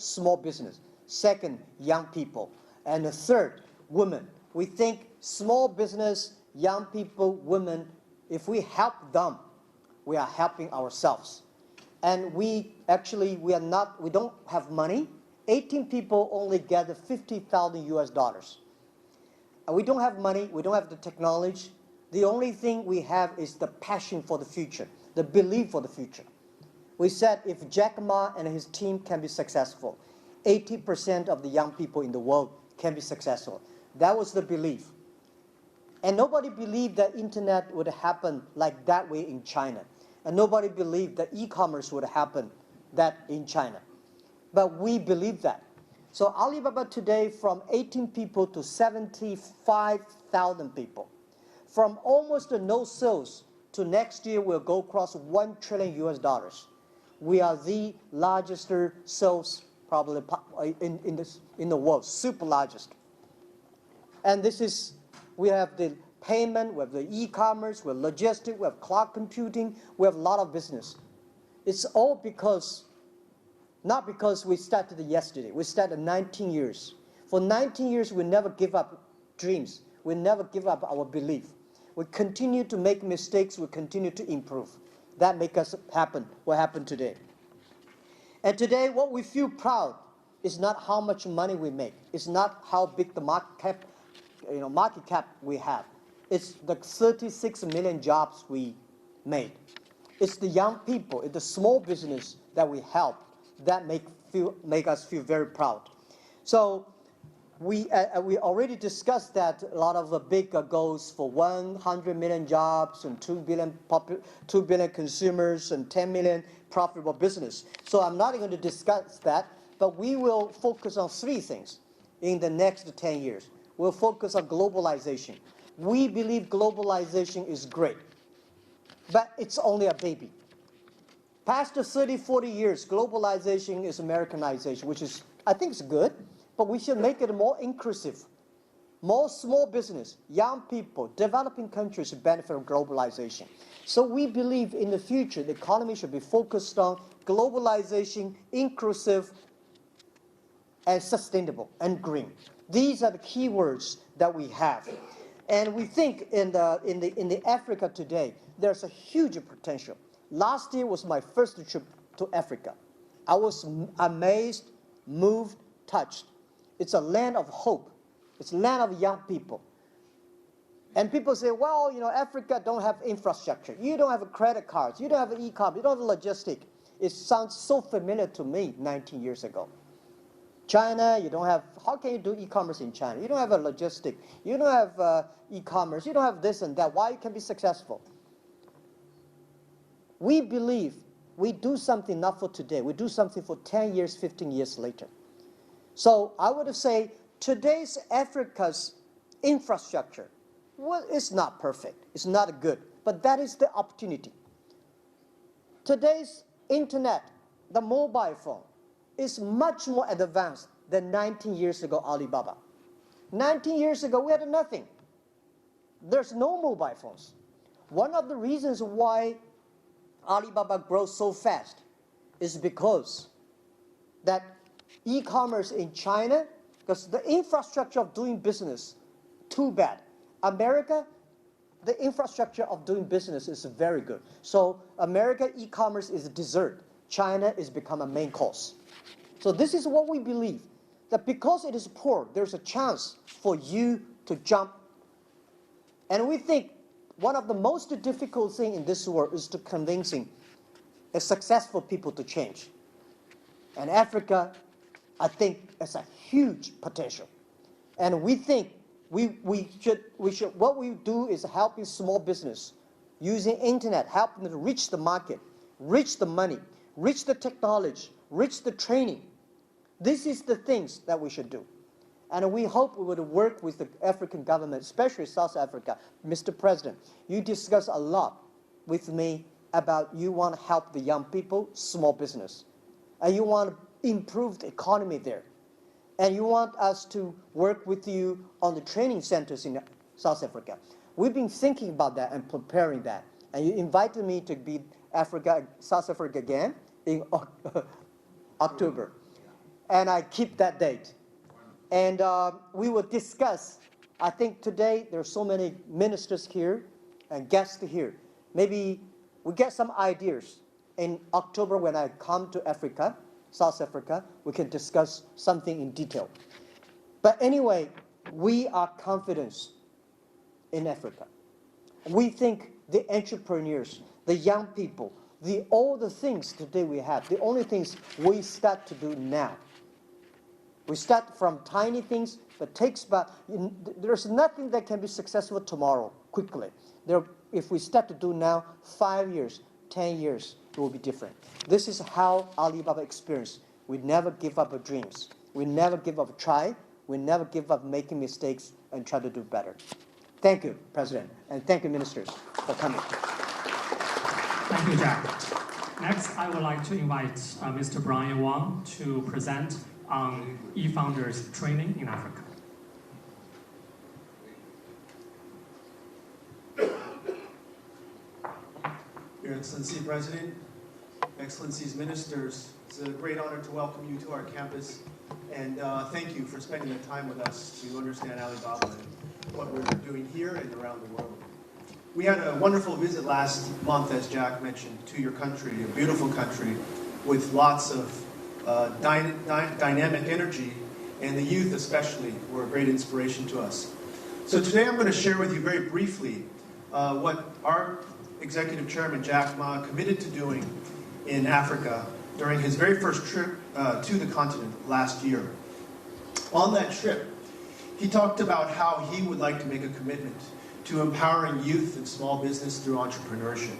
First, small business. Second, young people. And the third, women. We think small business, young people, women, if we help them, we are helping ourselves. And we don't have money. 18 people only gather 50,000 US dollars. We don't have money, we don't have the technology. The only thing we have is the passion for the future, the belief for the future. We said if Jack Ma and his team can be successful, 80% of the young people in the world can be successful. That was the belief. And nobody believed that internet would happen like that way in China. And nobody believed that e-commerce would happen that in China. But we believe that. So Alibaba today, from 18 people to 75,000 people. From almost no sales to next year we'll go across 1 trillion US dollars. We are the largest sales probably in the world, super largest. And this is, we have the payment, we have the e-commerce, we have logistics, we have cloud computing, we have a lot of business. It's all because, not because we started yesterday. We started 19 years. For 19 years, we never give up dreams. We never give up our belief. We continue to make mistakes. We continue to improve. That makes us happen, what happened today. And today, what we feel proud is not how much money we make. It's not how big the market cap we have. It's the 36 million jobs we made. It's the young people, it's the small business that we help that make us feel very proud. So we already discussed that a lot of the big goals for 100 million jobs and 2 billion consumers and 10 million profitable business. So I'm not going to discuss that, but we will focus on 3 things in the next 10 years. We'll focus on globalization. We believe globalization is great, but it's only a baby. Past 30, 40 years, globalization is Americanization, which is, I think it's good, but we should make it more inclusive. More small business, young people, developing countries should benefit from globalization. So we believe in the future, the economy should be focused on globalization, inclusive, and sustainable, and green. These are the key words that we have. And we think in the Africa today, there's a huge potential. Last year was my first trip to Africa. I was amazed, moved, touched. It's a land of hope. It's a land of young people. And people say, well, Africa don't have infrastructure. You don't have credit cards. You don't have e-commerce. You don't have logistics. It sounds so familiar to me 19 years ago. China, you don't have, how can you do e-commerce in China? You don't have a logistic. You don't have e-commerce. You don't have this and that. Why you can be successful? We believe we do something not for today. We do something for 10 years, 15 years later. So I would say today's Africa's infrastructure, well, it's not perfect. It's not good. But that is the opportunity. Today's internet, the mobile phone, is much more advanced than 19 years ago Alibaba. 19 years ago, we had nothing. There's no mobile phones. One of the reasons why Alibaba grows so fast is because that e-commerce in China, because the infrastructure of doing business, too bad. America, the infrastructure of doing business is very good. So America e-commerce is a dessert. China is become a main course. So this is what we believe, that because it is poor, there's a chance for you to jump. And we think one of the most difficult things in this world is to convincing a successful people to change. And Africa, I think, has a huge potential. And we think we should, what we do is helping small business, using internet, helping them to reach the market, reach the money, reach the technology, reach the training. This is the things that we should do. And we hope we would work with the African government, especially South Africa. Mr. President, you discuss a lot with me about you want to help the young people, small business. And you want to improve the economy there. And you want us to work with you on the training centers in South Africa. We've been thinking about that and preparing that. And you invited me to be South Africa again in October. and I keep that date. And we will discuss. I think today there are so many ministers here and guests here. Maybe we get some ideas. In October, when I come to Africa, South Africa, we can discuss something in detail. But anyway, we are confident in Africa. We think the entrepreneurs, the young people, all the things today we have, the only things we start to do now. We start from tiny things, but there's nothing that can be successful tomorrow, quickly. If we start to do now, 5 years, 10 years, it will be different. This is how Alibaba experienced. We never give up our dreams. We never give up a try. We never give up making mistakes and try to do better. Thank you, President, and thank you, ministers, for coming. Thank you, Jack. Next, I would like to invite Mr. Brian Wang to present on e-founders training in Africa. Your Excellency President, Excellencies Ministers, it's a great honor to welcome you to our campus, and thank you for spending the time with us to understand Alibaba and what we're doing here and around the world. We had a wonderful visit last month, as Jack mentioned, to your country, a beautiful country with lots of dynamic energy, and the youth especially were a great inspiration to us. So today I'm going to share with you very briefly what our Executive Chairman Jack Ma committed to doing in Africa during his very first trip to the continent last year. On that trip, he talked about how he would like to make a commitment to empowering youth and small business through entrepreneurship.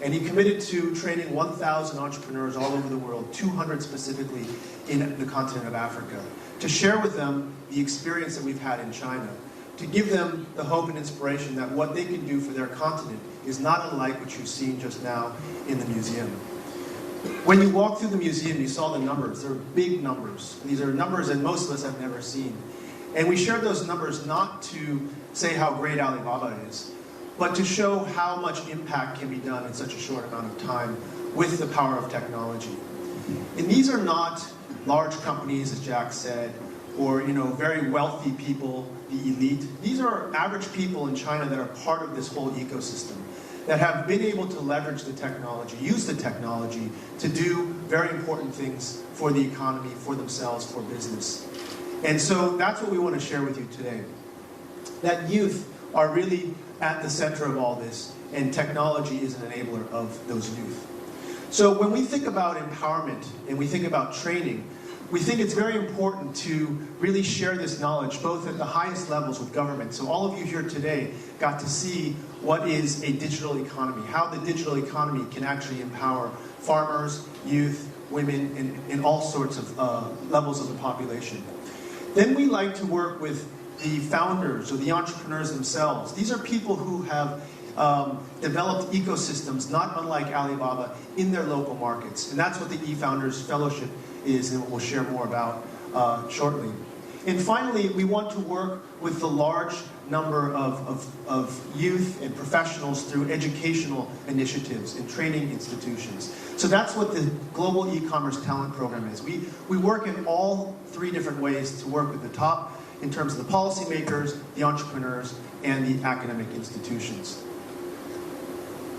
And he committed to training 1,000 entrepreneurs all over the world, 200 specifically in the continent of Africa, to share with them the experience that we've had in China, to give them the hope and inspiration that what they can do for their continent is not unlike what you've seen just now in the museum. When you walk through the museum, you saw the numbers. They're big numbers. These are numbers that most of us have never seen. And we shared those numbers not to say how great Alibaba is, but to show how much impact can be done in such a short amount of time with the power of technology. And these are not large companies, as Jack said, or very wealthy people, the elite. These are average people in China that are part of this whole ecosystem, that have been able to leverage the technology, use the technology to do very important things for the economy, for themselves, for business. And so that's what we want to share with you today. That youth are really at the center of all this, and technology is an enabler of those youth. So when we think about empowerment and we think about training, we think it's very important to really share this knowledge both at the highest levels with government. So all of you here today got to see what is a digital economy, how the digital economy can actually empower farmers, youth, women, and all sorts of levels of the population. Then we like to work with the founders or the entrepreneurs themselves. These are people who have developed ecosystems not unlike Alibaba in their local markets. And that's what the eFounders Fellowship is, and we'll share more about shortly. And finally, we want to work with the large number of youth and professionals through educational initiatives and training institutions. So that's what the Global E-Commerce Talent Program is. We work in all three different ways to work with the top in terms of the policymakers, the entrepreneurs, and the academic institutions.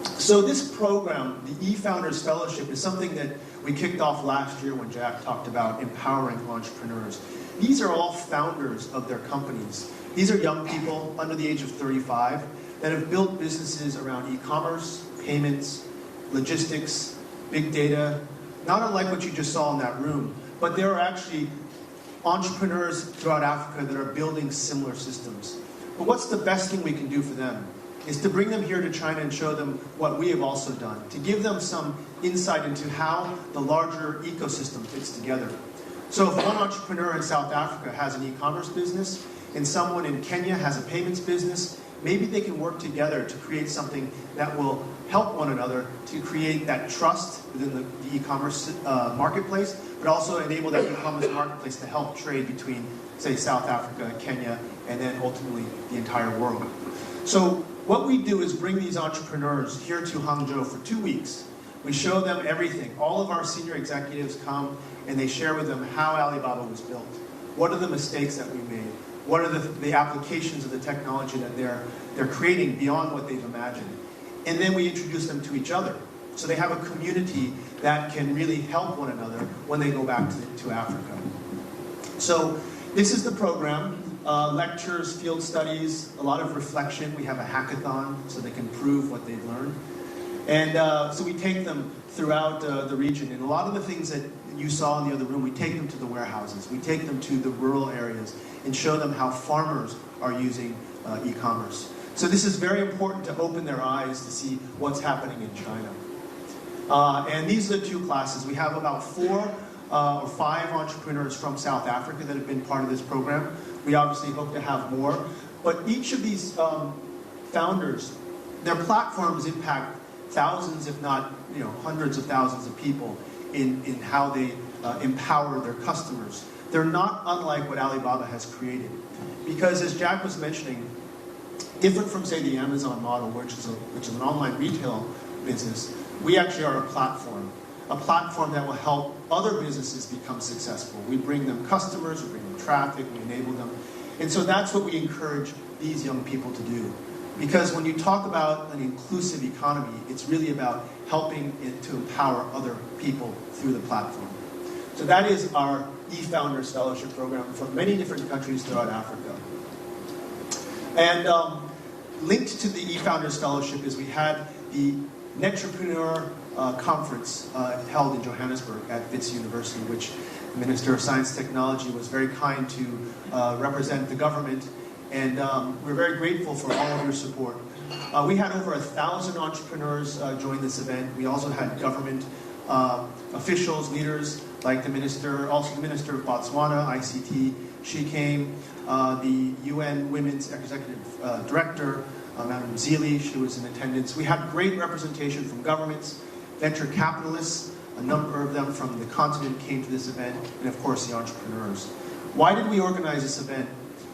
So this program, the eFounders Fellowship, is something that we kicked off last year when Jack talked about empowering entrepreneurs. These are all founders of their companies. These are young people under the age of 35 that have built businesses around e-commerce, payments, logistics, big data, not unlike what you just saw in that room, but there are actually entrepreneurs throughout Africa that are building similar systems. But what's the best thing we can do for them? Is to bring them here to China and show them what we have also done, to give them some insight into how the larger ecosystem fits together. So if one entrepreneur in South Africa has an e-commerce business and someone in Kenya has a payments business, maybe they can work together to create something that will help one another to create that trust within the e-commerce marketplace, but also enable that e-commerce marketplace to help trade between, say, South Africa, Kenya, and then ultimately the entire world. So what we do is bring these entrepreneurs here to Hang-zhou for 2 weeks We show them everything. All of our senior executives come and they share with them how Alibaba was built. What are the mistakes that we made? What are the applications of the technology that they're creating beyond what they've imagined? And then we introduce them to each other. So they have a community that can really help one another when they go back to Africa. So this is the program. Lectures, field studies, a lot of reflection. We have a hackathon so they can prove what they've learned. And so we take them throughout the region. And a lot of the things that you saw in the other room, we take them to the warehouses. We take them to the rural areas and show them how farmers are using e-commerce. So this is very important to open their eyes to see what's happening in China. And these are the two classes. We have about 4 or 5 entrepreneurs from South Africa that have been part of this program. We obviously hope to have more. But each of these founders, their platforms impact thousands, if not hundreds of thousands of people in how they empower their customers. They're not unlike what Alibaba has created. Because as Jack was mentioning, different from, say, the Amazon model, which is an online retail business, we actually are a platform that will help other businesses become successful. We bring them customers, we bring them traffic, we enable them. And so that's what we encourage these young people to do. Because when you talk about an inclusive economy, it's really about helping it to empower other people through the platform. So that is our eFounders Fellowship Program from many different countries throughout Africa. And linked to the eFounders Fellowship is we had the Netrepreneur conference held in Johannesburg at Wits University, which the Minister of Science and Technology was very kind to represent the government. And we're very grateful for all of your support. We had over 1,000 entrepreneurs join this event. We also had government officials, leaders, like the Minister, also the Minister of Botswana, ICT. She came, the UN Women's Executive Director, Madam Zili, she was in attendance. We had great representation from governments, venture capitalists, a number of them from the continent came to this event, and of course the entrepreneurs. Why did we organize this event?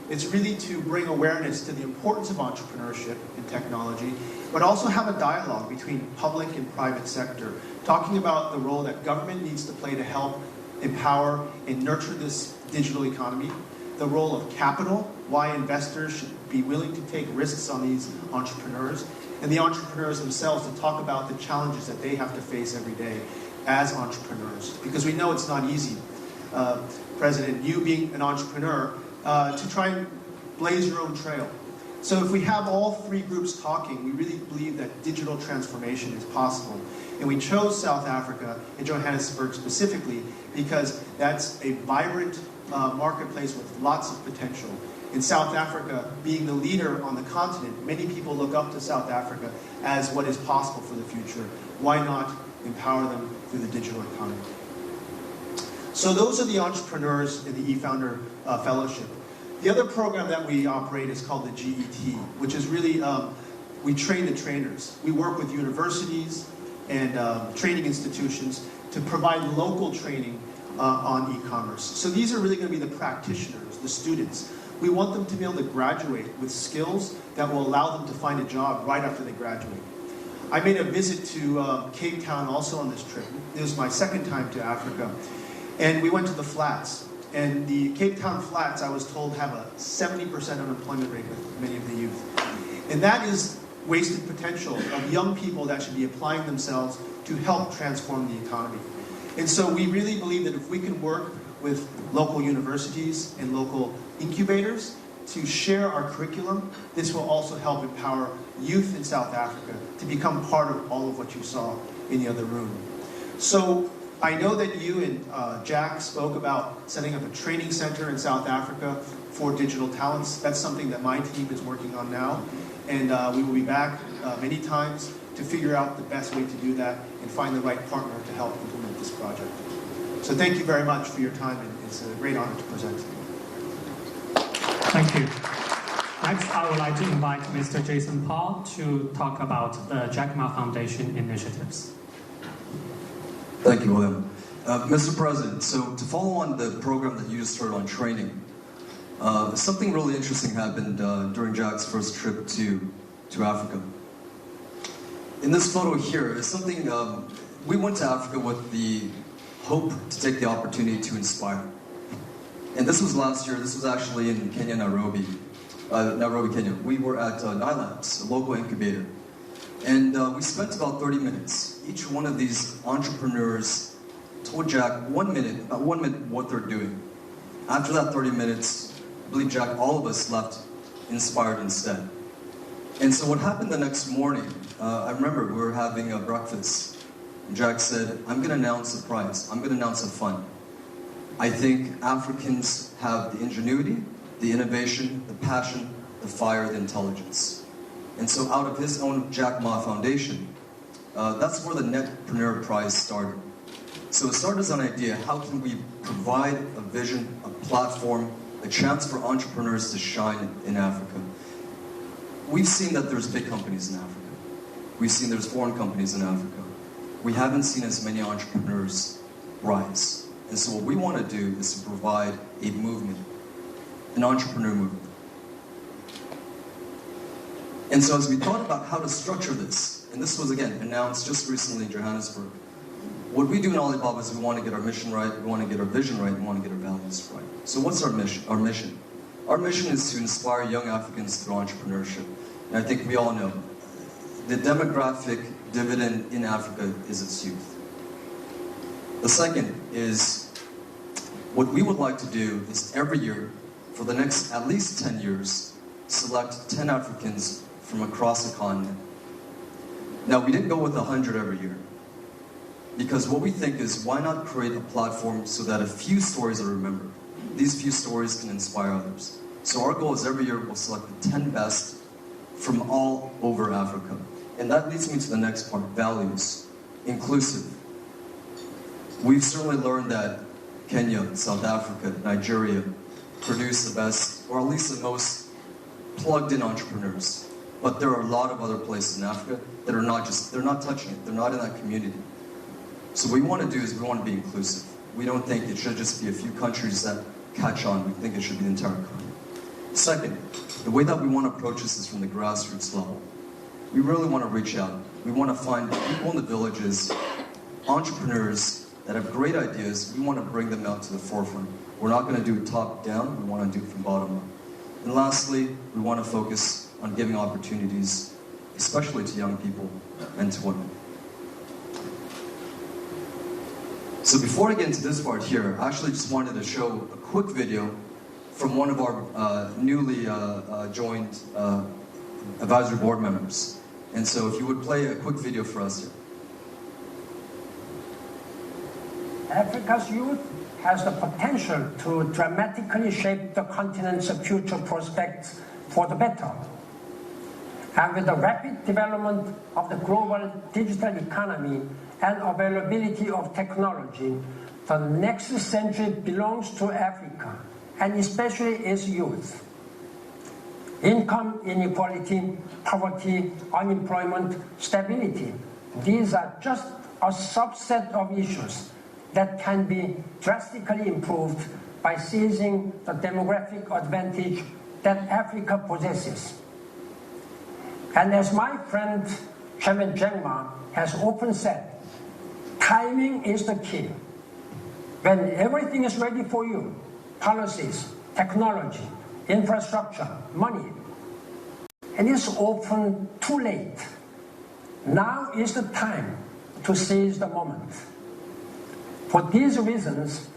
It's really to bring awareness to the importance of entrepreneurship and technology, but also have a dialogue between public and private sector, talking about the role that government needs to play to help empower and nurture this digital economy, the role of capital, why investors should be willing to take risks on these entrepreneurs, and the entrepreneurs themselves to talk about the challenges that they have to face every day as entrepreneurs. Because we know it's not easy, President, you being an entrepreneur, to try and blaze your own trail. So if we have all 3 groups talking, we really believe that digital transformation is possible. And we chose South Africa and Johannesburg specifically because that's a vibrant marketplace with lots of potential. In South Africa, being the leader on the continent, many people look up to South Africa as what is possible for the future. Why not empower them through the digital economy? So those are the entrepreneurs in the eFounder Fellowship. The other program that we operate is called the GET, which is really, we train the trainers. We work with universities and training institutions to provide local training on e-commerce. So these are really going to be the practitioners, the students. We want them to be able to graduate with skills that will allow them to find a job right after they graduate. I made a visit to Cape Town also on this trip. It was my second time to Africa. And we went to the flats. And the Cape Town flats, I was told, have a 70% unemployment rate with many of the youth. And that is wasted potential of young people that should be applying themselves to help transform the economy. And so we really believe that if we can work with local universities and local incubators to share our curriculum, this will also help empower youth in South Africa to become part of all of what you saw in the other room. So I know that you and Jack spoke about setting up a training center in South Africa for digital talents. That's something that my team is working on now. And we will be back many times to figure out the best way to do that and find the right partner to help implement this project. So thank you very much for your time, and it's a great honor to present. Thank you. Next, I would like to invite Mr. Jason Paul to talk about the Jack Ma Foundation initiatives. Thank you, William. Mr. President, so to follow on the program that you just heard on training, something really interesting happened during Jack's first trip to Africa. In this photo here is something we went to Africa with the hope to take the opportunity to inspire. And this was last year. This was actually in Kenya, Nairobi, Kenya. We were at Nylabs, a local incubator. And we spent about 30 minutes. Each one of these entrepreneurs told Jack about 1 minute what they're doing. After that 30 minutes, I believe Jack, all of us left inspired instead. And so what happened the next morning, I remember we were having a breakfast. And Jack said, I'm going to announce a prize. I'm going to announce a fund. I think Africans have the ingenuity, the innovation, the passion, the fire, the intelligence. And so out of his own Jack Ma Foundation, that's where the Netpreneur Prize started. So it started as an idea, how can we provide a vision, a platform, a chance for entrepreneurs to shine in Africa? We've seen that there's big companies in Africa. We've seen there's foreign companies in Africa. We haven't seen as many entrepreneurs rise. And so what we want to do is to provide a movement, an entrepreneur movement. And so as we thought about how to structure this, and this was again announced just recently in Johannesburg, what we do in Alibaba is we want to get our mission right, we want to get our vision right, we want to get our values right. So what's our mission? Our mission is to inspire young Africans through entrepreneurship. And I think we all know, the demographic dividend in Africa is its youth. The second is, what we would like to do is every year, for the next at least 10 years, select 10 Africans from across the continent. Now, we didn't go with 100 every year, because what we think is, why not create a platform so that a few stories are remembered? These few stories can inspire others. So our goal is every year we'll select the 10 best from all over Africa. And that leads me to the next part, values, inclusive. We've certainly learned that Kenya, South Africa, Nigeria produce the best, or at least the most plugged-in entrepreneurs. But there are a lot of other places in Africa that are they're not touching it, they're not in that community. So what we want to do is we want to be inclusive. We don't think it should just be a few countries that catch on, we think it should be the entire continent. Second, the way that we want to approach this is from the grassroots level. We really want to reach out. We want to find people in the villages, entrepreneurs that have great ideas. We want to bring them out to the forefront. We're not going to do it top down, we want to do it from bottom up. And lastly, we want to focus on giving opportunities, especially to young people and to women. So before I get into this part here, I actually just wanted to show a quick video from one of our newly joined advisory board members. And so if you would play a quick video for us here. Africa's youth has the potential to dramatically shape the continent's future prospects for the better. And with the rapid development of the global digital economy and availability of technology, the next century belongs to Africa, and especially its youth. Income inequality, poverty, unemployment, stability, these are just a subset of issues that can be drastically improved by seizing the demographic advantage that Africa possesses. And as my friend Chairman Jack Ma has often said, timing is the key. When everything is ready for you, policies, technology, infrastructure, money, and it's often too late. Now is the time to seize the moment. For these reasons,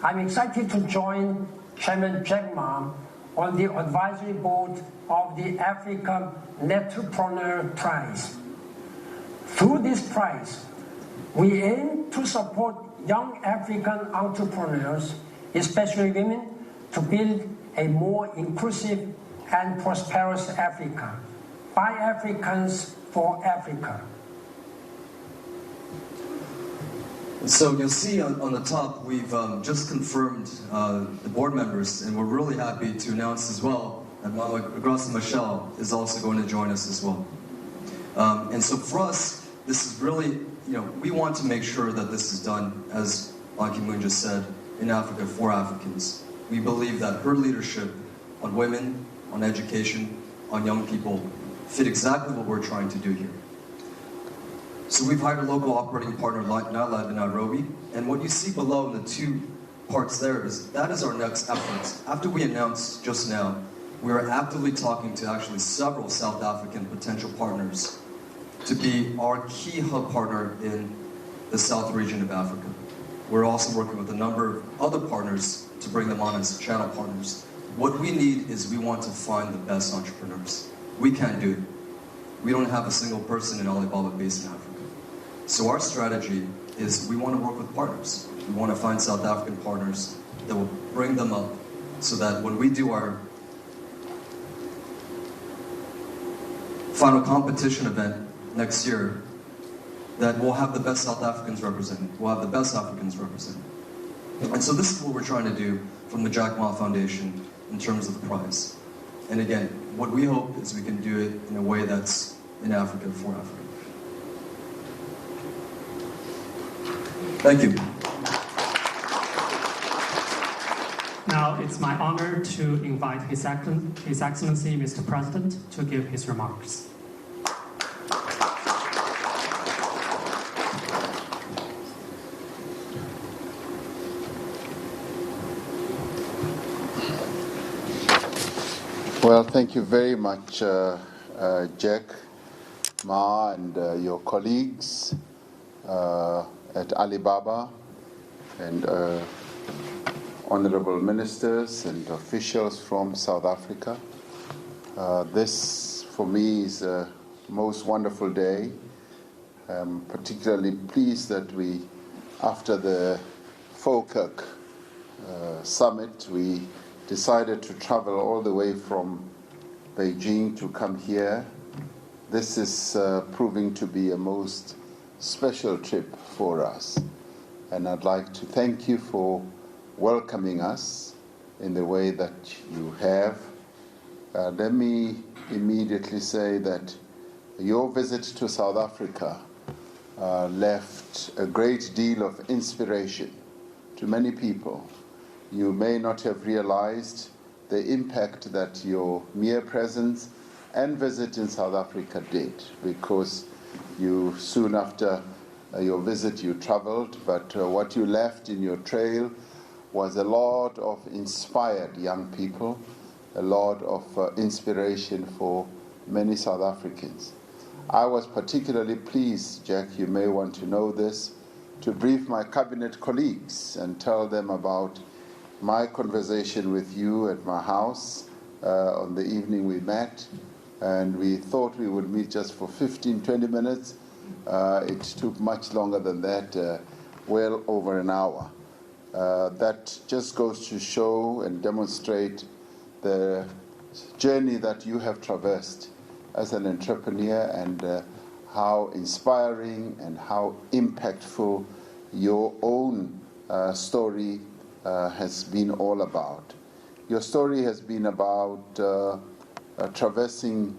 I'm excited to join Chairman Jack Ma on the advisory board of the Africa Netpreneur Prize. Through this prize, we aim to support young African entrepreneurs, especially women, to build a more inclusive and prosperous Africa, by Africans for Africa. So you'll see on the top, we've just confirmed the board members, and we're really happy to announce as well that Mama Graça Michelle is also going to join us as well. And so for us, this is really, we want to make sure that this is done, as Ban Ki-moon just said, in Africa for Africans. We believe that her leadership on women, on education, on young people, fit exactly what we're trying to do here. So we've hired a local operating partner now live in Nairobi, and what you see below in the two parts there is that is our next efforts. After we announced just now, we are actively talking to actually several South African potential partners to be our key hub partner in the South region of Africa. We're also working with a number of other partners to bring them on as channel partners. What we need is we want to find the best entrepreneurs. We can't do it. We don't have a single person in Alibaba based in Africa. So our strategy is we want to work with partners. We want to find South African partners that will bring them up so that when we do our final competition event next year, that we'll have the best South Africans represented. We'll have the best Africans represented. And so this is what we're trying to do from the Jack Ma Foundation in terms of the prize. And again, what we hope is we can do it in a way that's in Africa for Africa. Thank you. Now it's my honor to invite His Excellency, Mr. President, to give his remarks. Well, thank you very much, Jack Ma and your colleagues at Alibaba and honorable ministers and officials from South Africa. This, for me, is a most wonderful day. I'm particularly pleased that we, after the Falkirk summit, we decided to travel all the way from Beijing to come here. This is proving to be a most special trip for us. And I'd like to thank you for welcoming us in the way that you have. Let me immediately say that your visit to South Africa left a great deal of inspiration to many people. You may not have realized the impact that your mere presence and visit in South Africa did, because you soon after your visit you traveled, but what you left in your trail was a lot of inspired young people, a lot of inspiration for many South Africans. I was particularly pleased, Jack, you may want to know this, to brief my cabinet colleagues and tell them about my conversation with you at my house on the evening we met, and we thought we would meet just for 15-20 minutes. It took much longer than that, well over an hour. That just goes to show and demonstrate the journey that you have traversed as an entrepreneur and how inspiring and how impactful your own story has been all about. Your story has been about traversing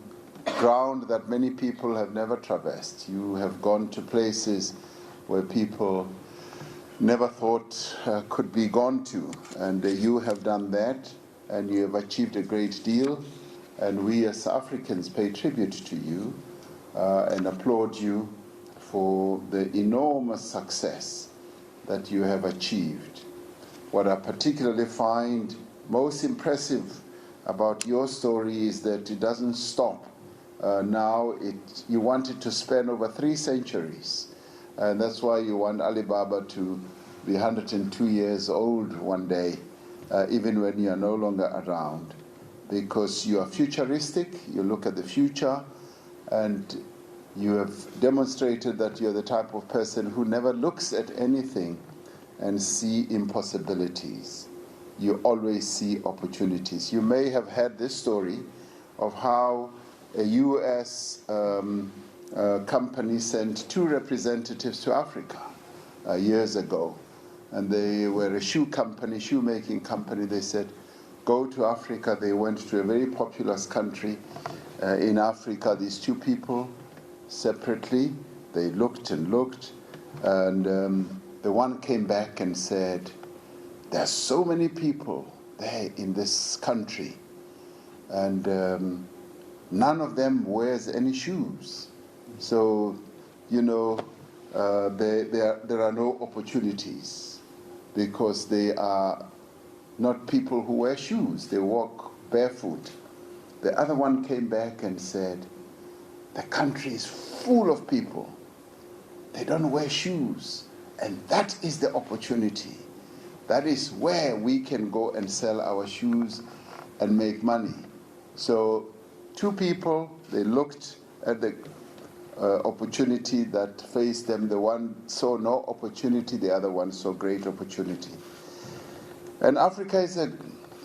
ground that many people have never traversed. You have gone to places where people never thought could be gone to, and you have done that, and you have achieved a great deal, and we as Africans pay tribute to you and applaud you for the enormous success that you have achieved. What I particularly find most impressive about your story is that it doesn't stop. Now you want it to span over 3 centuries. And that's why you want Alibaba to be 102 years old one day, even when you are no longer around. Because you are futuristic, you look at the future, and you have demonstrated that you're the type of person who never looks at anything and see impossibilities. You always see opportunities. You may have heard this story of how a U.S. Company sent 2 representatives to Africa years ago. And they were a shoemaking company. They said, go to Africa. They went to a very populous country in Africa. These 2 people separately, they looked and looked, and the one came back and said, there's so many people there in this country, and none of them wears any shoes. So there are no opportunities because they are not people who wear shoes. They walk barefoot. The other one came back and said, the country is full of people. They don't wear shoes. And that is the opportunity. That is where we can go and sell our shoes and make money. So 2 people, they looked at the opportunity that faced them. The one saw no opportunity, the other one saw great opportunity. And Africa is a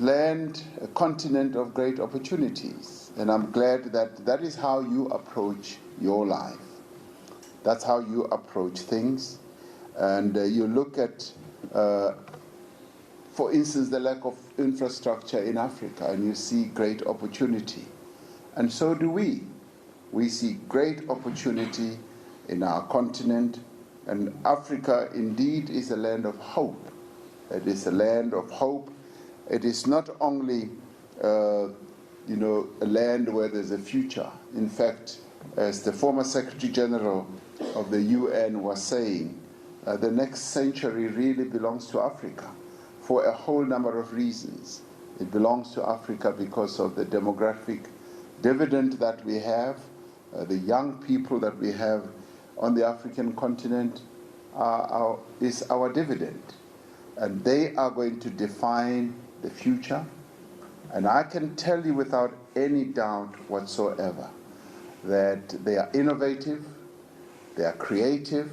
land, a continent of great opportunities. And I'm glad that that is how you approach your life. That's how you approach things. And you look at, for instance, the lack of infrastructure in Africa, and you see great opportunity. And so do we. We see great opportunity in our continent, and Africa indeed is a land of hope. It is a land of hope. It is not only, a land where there's a future. In fact, as the former Secretary General of the UN was saying, the next century really belongs to Africa for a whole number of reasons. It belongs to Africa because of the demographic dividend that we have. The young people that we have on the African continent is our dividend. And they are going to define the future. And I can tell you without any doubt whatsoever that they are innovative, they are creative,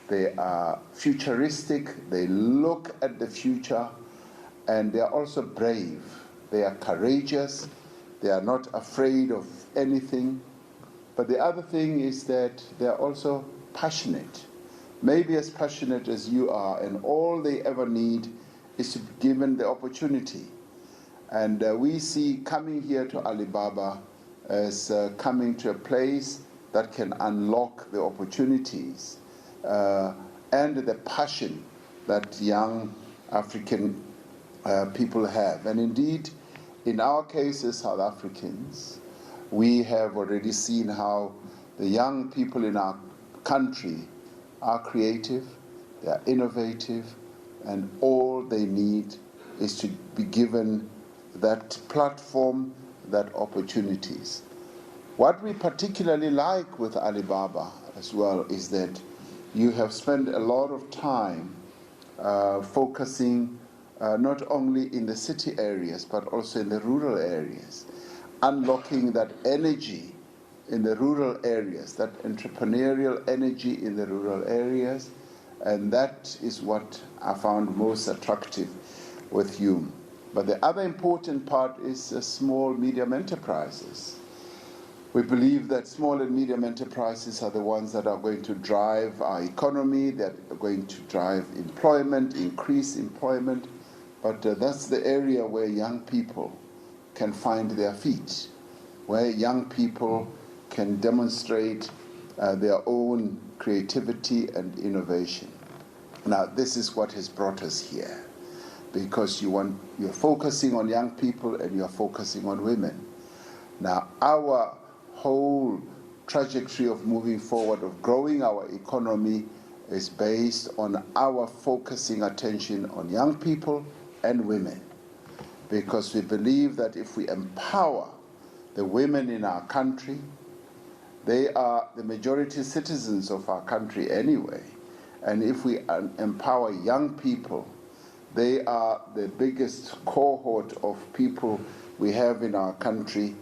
they are futuristic, they look at the future, and they are also brave. They are courageous, they are not afraid of anything. But the other thing is that they are also passionate, maybe as passionate as you are, and all they ever need is to be given the opportunity. And we see coming here to Alibaba as coming to a place that can unlock the opportunities and the passion that young African people have. And indeed, in our case as South Africans, we have already seen how the young people in our country are creative, they are innovative, and all they need is to be given that platform, that opportunities. What we particularly like with Alibaba as well is that you have spent a lot of time focusing not only in the city areas but also in the rural areas, unlocking that energy in the rural areas, that entrepreneurial energy in the rural areas, and that is what I found most attractive with you. But the other important part is small, medium enterprises. We believe that small and medium enterprises are the ones that are going to drive our economy, that are going to drive employment, increase employment, but that's the area where young people can find their feet, where young people can demonstrate their own creativity and innovation. Now, this is what has brought us here, because you're focusing on young people and you're focusing on women. Now, our whole trajectory of moving forward, of growing our economy, is based on our focusing attention on young people and women, because we believe that if we empower the women in our country, they are the majority citizens of our country anyway, and if we empower young people, they are the biggest cohort of people we have in our country,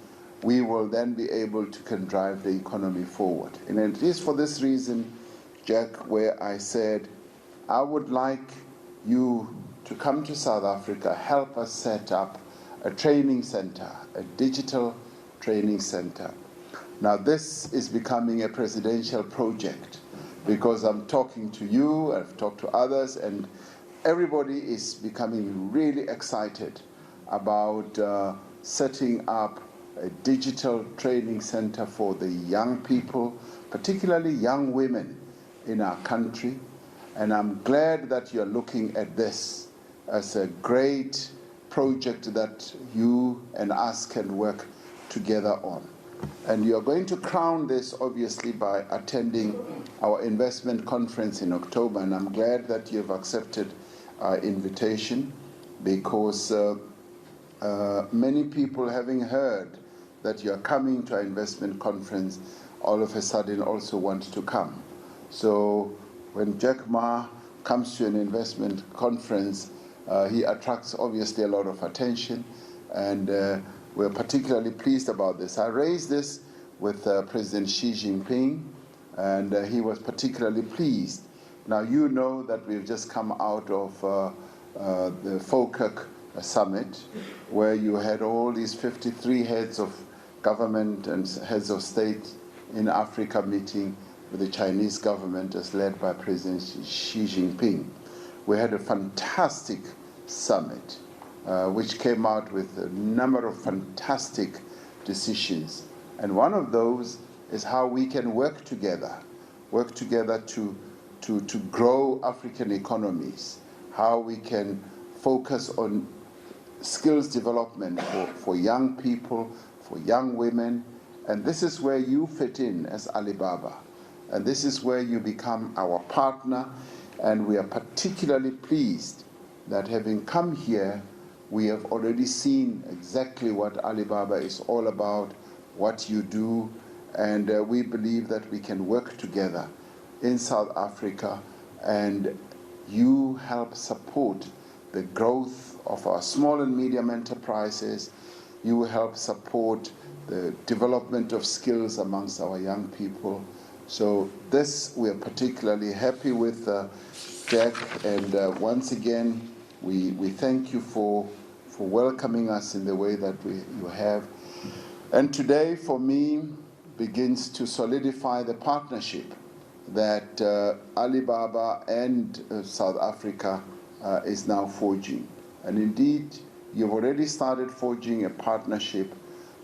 we will then be able to can drive the economy forward. And it is for this reason, Jack, where I said, I would like you to come to South Africa, help us set up a training center, a digital training center. Now this is becoming a presidential project because I'm talking to you, I've talked to others, and everybody is becoming really excited about setting up a digital training center for the young people, particularly young women in our country. And I'm glad that you're looking at this as a great project that you and us can work together on. And you are going to crown this, obviously, by attending our investment conference in October. And I'm glad that you've accepted our invitation, because many people, having heard that you're coming to our investment conference, all of a sudden also want to come. So when Jack Ma comes to an investment conference, he attracts obviously a lot of attention, and we're particularly pleased about this. I raised this with President Xi Jinping, and he was particularly pleased. Now, you know that we've just come out of the FOCAC summit, where you had all these 53 heads of government and heads of state in Africa meeting with the Chinese government as led by President Xi Jinping. We had a fantastic summit, which came out with a number of fantastic decisions. And one of those is how we can work together to grow African economies, how we can focus on skills development for young people, for young women. And this is where you fit in as Alibaba. And this is where you become our partner. And we are particularly pleased that having come here, we have already seen exactly what Alibaba is all about, what you do, and we believe that we can work together in South Africa, and you help support the growth of our small and medium enterprises. You help support the development of skills amongst our young people. So this we are particularly happy with, Jack, and once again, we thank you for welcoming us in the way that you have. And today, for me, begins to solidify the partnership that Alibaba and South Africa is now forging. And indeed, you've already started forging a partnership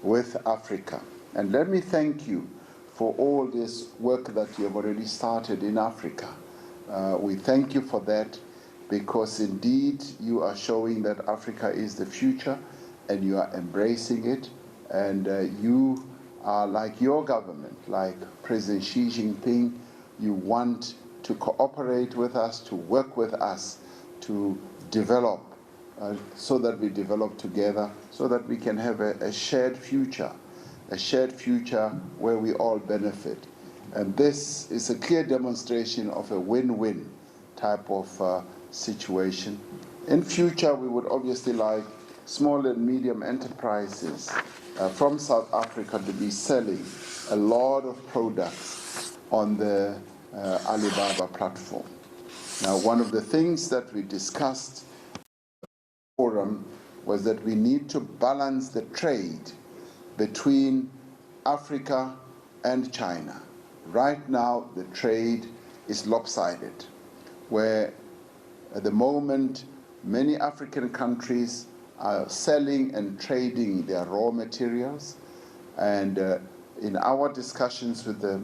with Africa. And let me thank you for all this work that you have already started in Africa. We thank you for that, because indeed you are showing that Africa is the future, and you are embracing it, and you are like your government, like President Xi Jinping. You want to cooperate with us, to work with us, to develop, so that we develop together, so that we can have a shared future where we all benefit. And this is a clear demonstration of a win-win type of situation. In future, we would obviously like small and medium enterprises from South Africa to be selling a lot of products on the Alibaba platform. Now, one of the things that we discussed in the forum was that we need to balance the trade between Africa and China. Right now, the trade is lopsided, where at the moment, many African countries are selling and trading their raw materials. And in our discussions with the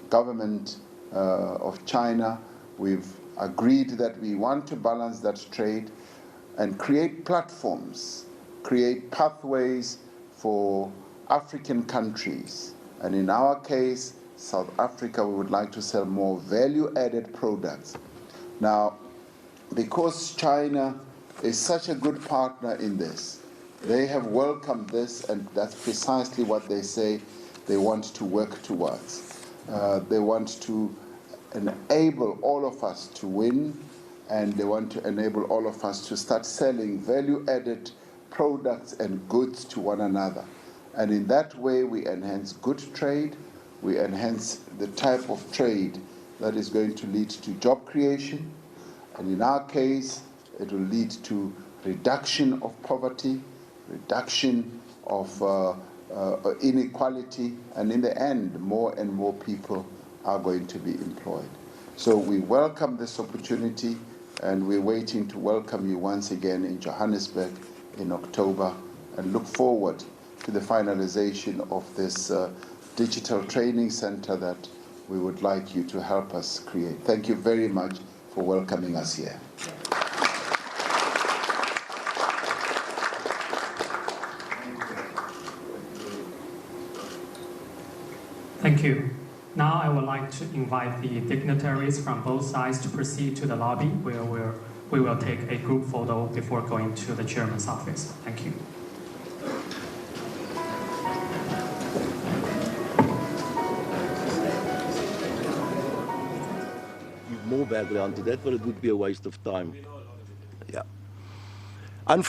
government of China, we've agreed that we want to balance that trade and create platforms, create pathways for African countries. And in our case, South Africa, we would like to sell more value-added products. Now, because China is such a good partner in this, they have welcomed this, and that's precisely what they say they want to work towards. They want to enable all of us to win, and they want to enable all of us to start selling value-added products and goods to one another. And in that way, we enhance good trade, we enhance the type of trade that is going to lead to job creation, and in our case, it will lead to reduction of poverty, reduction of inequality, and in the end, more and more people are going to be employed. So we welcome this opportunity, and we're waiting to welcome you once again in Johannesburg in October, and look forward to the finalization of this digital training center that we would like you to help us create. Thank you very much for welcoming us here. Thank you. Now I would like to invite the dignitaries from both sides to proceed to the lobby where we will take a group photo before going to the chairman's office. Thank you. Give more background to that, but it would be a waste of time. Yeah.